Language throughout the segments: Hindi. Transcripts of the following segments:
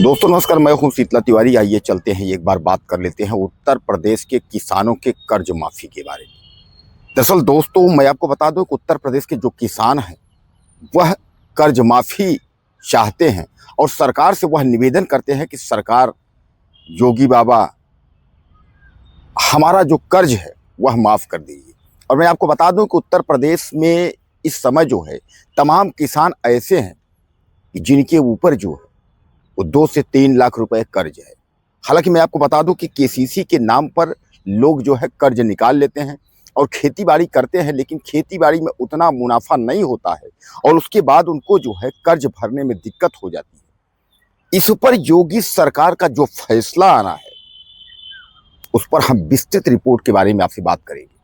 दोस्तों नमस्कार, मैं हूं शीतला तिवारी। आइए चलते हैं एक बार बात कर लेते हैं उत्तर प्रदेश के किसानों के कर्ज माफी के बारे में। दरअसल दोस्तों मैं आपको बता दूं कि उत्तर प्रदेश के जो किसान हैं वह कर्ज माफी चाहते हैं और सरकार से वह निवेदन करते हैं कि सरकार, योगी बाबा, हमारा जो कर्ज है वह माफ कर दीजिए। और मैं आपको बता दूं कि उत्तर प्रदेश में इस समय जो है तमाम किसान ऐसे हैं कि जिनके ऊपर जो है वो 2 से 3 लाख रुपए कर्ज है। हालांकि मैं आपको बता दूं कि केसीसी के नाम पर लोग जो है कर्ज निकाल लेते हैं और खेती बाड़ी करते हैं, लेकिन खेती बाड़ी में उतना मुनाफा नहीं होता है और उसके बाद उनको जो है कर्ज भरने में दिक्कत हो जाती है। इस पर योगी सरकार का जो फैसला आना है उस पर हम विस्तृत रिपोर्ट के बारे में आपसे बात करेंगे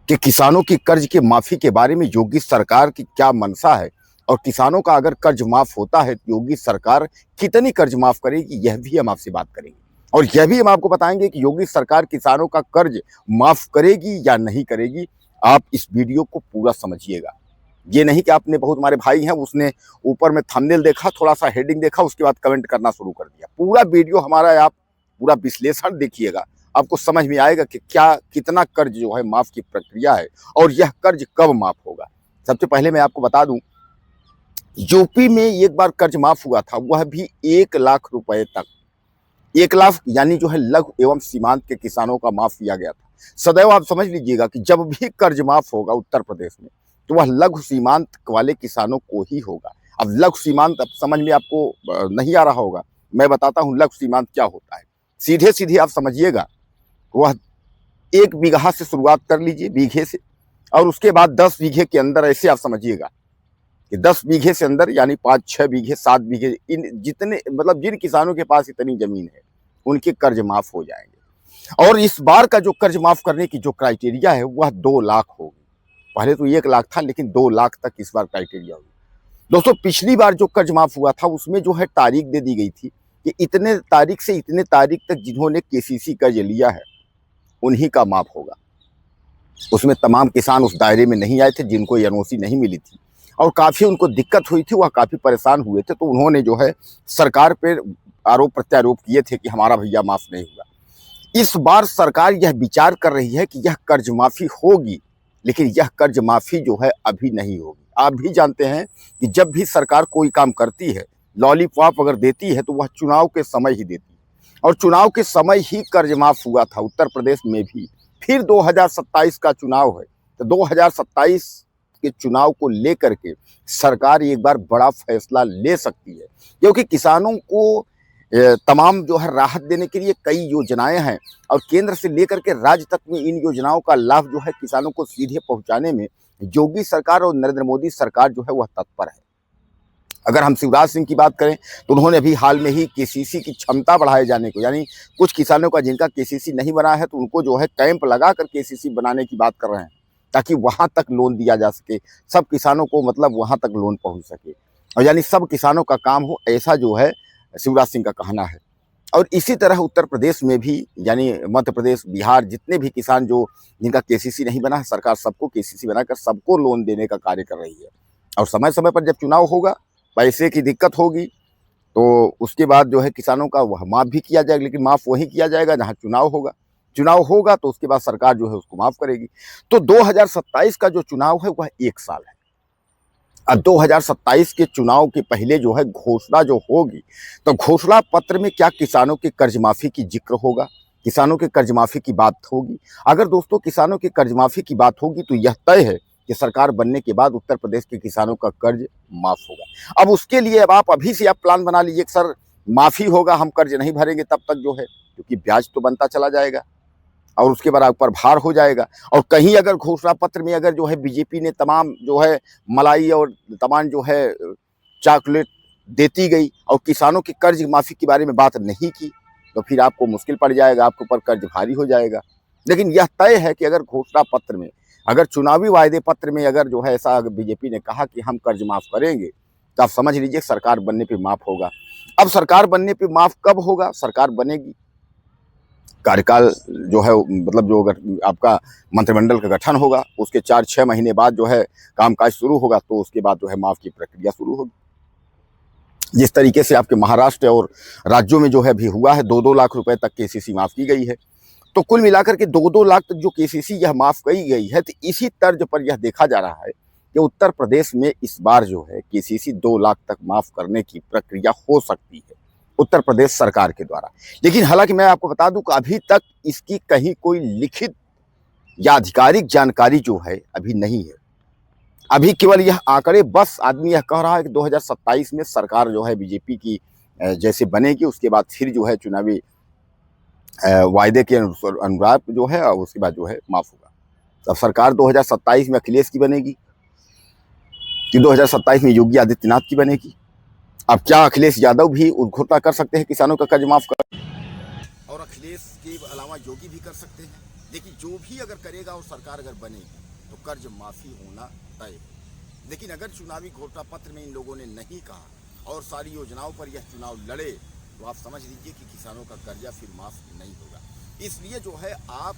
कि किसानों की कर्ज के माफी के बारे में योगी सरकार की क्या मंशा है और किसानों का अगर कर्ज माफ होता है तो योगी सरकार कितनी कर्ज माफ करेगी, यह भी हम आपसे बात करेंगे। और यह भी हम आपको बताएंगे कि योगी सरकार किसानों का कर्ज माफ करेगी या नहीं करेगी। आप इस वीडियो को पूरा समझिएगा। ये नहीं कि आपने बहुत हमारे भाई हैं उसने ऊपर में थंबनेल देखा, थोड़ा सा हेडिंग देखा, उसके बाद कमेंट करना शुरू कर दिया। पूरा वीडियो हमारा आप पूरा विश्लेषण देखिएगा, आपको समझ में आएगा कि क्या कितना कर्ज जो है माफ की प्रक्रिया है और यह कर्ज कब माफ होगा। सबसे पहले मैं आपको बता दूं, यूपी में एक बार कर्ज माफ हुआ था, वह भी 1 लाख रुपए तक। 1 लाख यानी जो है लघु एवं सीमांत के किसानों का माफ किया गया था। सदैव आप समझ लीजिएगा कि जब भी कर्ज माफ होगा उत्तर प्रदेश में तो वह लघु सीमांत वाले किसानों को ही होगा। अब लघु सीमांत अब समझ में आपको नहीं आ रहा होगा, मैं बताता हूं लघु सीमांत क्या होता है। सीधे सीधे आप समझिएगा, वह 1 बीघा से शुरुआत कर लीजिए, बीघे से, और उसके बाद 10 बीघे के अंदर, ऐसे आप समझिएगा कि 10 बीघे से अंदर यानी 5-6 बीघे, 7 बीघे, इन जितने मतलब जिन किसानों के पास इतनी जमीन है उनके कर्ज माफ हो जाएंगे। और इस बार का जो कर्ज माफ करने की जो क्राइटेरिया है वह 2 लाख होगी। पहले तो 1 लाख था, लेकिन 2 लाख तक इस बार क्राइटेरिया होगी। दोस्तों पिछली बार जो कर्ज माफ हुआ था उसमें जो है तारीख दे दी गई थी कि इतने तारीख से इतने तारीख तक जिन्होंने केसीसी कर्ज लिया है उन्हीं का माफ होगा। उसमें तमाम किसान उस दायरे में नहीं आए थे जिनको एनओसी नहीं मिली थी और काफ़ी उनको दिक्कत हुई थी, वह काफ़ी परेशान हुए थे। तो उन्होंने जो है सरकार पर आरोप प्रत्यारोप किए थे कि हमारा भैया माफ़ नहीं हुआ। इस बार सरकार यह विचार कर रही है कि यह कर्ज माफ़ी होगी, लेकिन यह कर्ज माफ़ी जो है अभी नहीं होगी। आप भी जानते हैं कि जब भी सरकार कोई काम करती है, लॉलीपॉप अगर देती है तो वह चुनाव के समय ही देती है और चुनाव के समय ही कर्ज माफ़ हुआ था उत्तर प्रदेश में भी। फिर 2027 का चुनाव है तो 2027 के चुनाव को लेकर के सरकार एक बार बड़ा फैसला ले सकती है, क्योंकि किसानों को तमाम जो है राहत देने के लिए कई योजनाएं हैं और केंद्र से लेकर के राज्य तक में इन योजनाओं का लाभ जो है किसानों को सीधे पहुंचाने में योगी सरकार और नरेंद्र मोदी सरकार जो है वह तत्पर है। अगर हम शिवराज सिंह की बात करें तो उन्होंने अभी हाल में ही केसीसी की क्षमता बढ़ाए जाने को, यानी कुछ किसानों का जिनका केसीसी नहीं बना है तो उनको जो है कैंप लगाकर केसीसी बनाने की बात कर रहे हैं ताकि वहां तक लोन दिया जा सके, सब किसानों को मतलब वहां तक लोन पहुंच सके और यानी सब किसानों का काम हो, ऐसा जो है शिवराज सिंह का कहना है। और इसी तरह उत्तर प्रदेश में भी, यानी मध्य प्रदेश, बिहार, जितने भी किसान जो जिनका केसीसी नहीं बना है, सरकार सबको केसीसी बनाकर सबको लोन देने का कार्य कर रही है। और समय समय पर जब चुनाव होगा, पैसे की दिक्कत होगी तो उसके बाद जो है किसानों का वह माफ़ भी किया जाएगा, लेकिन माफ़ वही किया जाएगा जहाँ चुनाव होगा। चुनाव होगा तो उसके बाद सरकार जो है उसको माफ़ करेगी। तो 2027 का जो चुनाव है वह 1 साल है। अब 2027 के चुनाव के पहले जो है घोषणा जो होगी तो घोषणा पत्र में क्या किसानों के कर्ज माफ़ी की जिक्र होगा, किसानों के कर्ज माफ़ी की बात होगी। अगर दोस्तों किसानों के कर्ज माफ़ी की बात होगी तो यह तय है कि सरकार बनने के बाद उत्तर प्रदेश के किसानों का कर्ज माफ़ होगा। अब उसके लिए अब आप अभी से आप प्लान बना लीजिए कि सर माफ़ी होगा, हम कर्ज नहीं भरेंगे तब तक जो है, क्योंकि ब्याज तो बनता चला जाएगा और उसके बाद आप पर भार हो जाएगा। और कहीं अगर घोषणा पत्र में अगर जो है बीजेपी ने तमाम जो है मलाई और तमाम जो है चॉकलेट देती गई और किसानों की कर्ज माफ़ी के बारे में बात नहीं की तो फिर आपको मुश्किल पड़ जाएगा, आपके ऊपर कर्ज भारी हो जाएगा। लेकिन यह तय है कि अगर घोषणा पत्र में, अगर चुनावी वायदे पत्र में अगर जो है ऐसा बीजेपी ने कहा कि हम कर्ज माफ़ करेंगे तो आप समझ लीजिए सरकार बनने पर माफ़ होगा। अब सरकार बनने पर माफ़ कब होगा? सरकार बनेगी, कार्यकाल जो है मतलब जो अगर आपका मंत्रिमंडल का गठन होगा उसके 4-6 महीने बाद जो है कामकाज शुरू होगा तो उसके बाद जो है माफ़ की प्रक्रिया शुरू होगी। जिस तरीके से आपके महाराष्ट्र और राज्यों में जो है भी हुआ है, 2-2 लाख रुपए तक केसीसी माफ़ की गई है। तो कुल मिलाकर के 2-2 लाख तक जो केसीसी यह माफ़ की गई है, तो इसी तर्ज पर यह देखा जा रहा है कि उत्तर प्रदेश में इस बार जो है केसीसी 2 लाख तक माफ़ करने की प्रक्रिया हो सकती है, उत्तर प्रदेश सरकार के द्वारा। लेकिन हालाँकि मैं आपको बता दूँ कि अभी तक इसकी कहीं कोई लिखित या आधिकारिक जानकारी जो है अभी नहीं है। अभी केवल यह आंकड़े, बस आदमी यह कह रहा है कि 2027 में सरकार जो है बीजेपी की जैसे बनेगी, उसके बाद फिर जो है चुनावी वायदे के अनुसार जो है उसके बाद जो है माफ होगा। अब सरकार 2027 में अखिलेश की बनेगी कि 2027 में योगी आदित्यनाथ की बनेगी। अब क्या अखिलेश यादव भी घोषणा कर सकते हैं किसानों का कर्ज माफ कर, और अखिलेश के अलावा योगी भी कर सकते हैं। लेकिन जो भी अगर करेगा और सरकार अगर बनेगी तो कर्ज माफी होना तय है। लेकिन अगर चुनावी घोषणा पत्र में इन लोगों ने नहीं कहा और सारी योजनाओं पर यह चुनाव लड़े, तो आप समझ लीजिए कि किसानों का कर्जा फिर माफ नहीं होगा। इसलिए जो है आप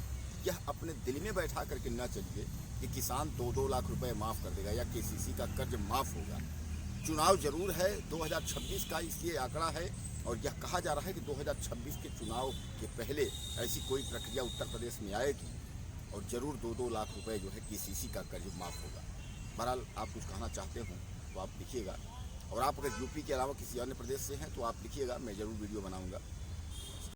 यह अपने दिल में बैठा करके न चलिए कि किसान 2-2 लाख रुपए माफ कर देगा या केसीसी का कर्ज माफ होगा। चुनाव जरूर है 2026 का, इसलिए आंकड़ा है और यह कहा जा रहा है कि 2026 के चुनाव के पहले ऐसी कोई प्रक्रिया उत्तर प्रदेश में आएगी और जरूर 2-2 लाख रुपए जो है केसीसी का कर्ज माफ होगा। बहरहाल आप कुछ कहना चाहते हो तो आप लिखिएगा, और आप अगर यूपी के अलावा किसी अन्य प्रदेश से हैं तो आप लिखिएगा, मैं ज़रूर वीडियो बनाऊंगा।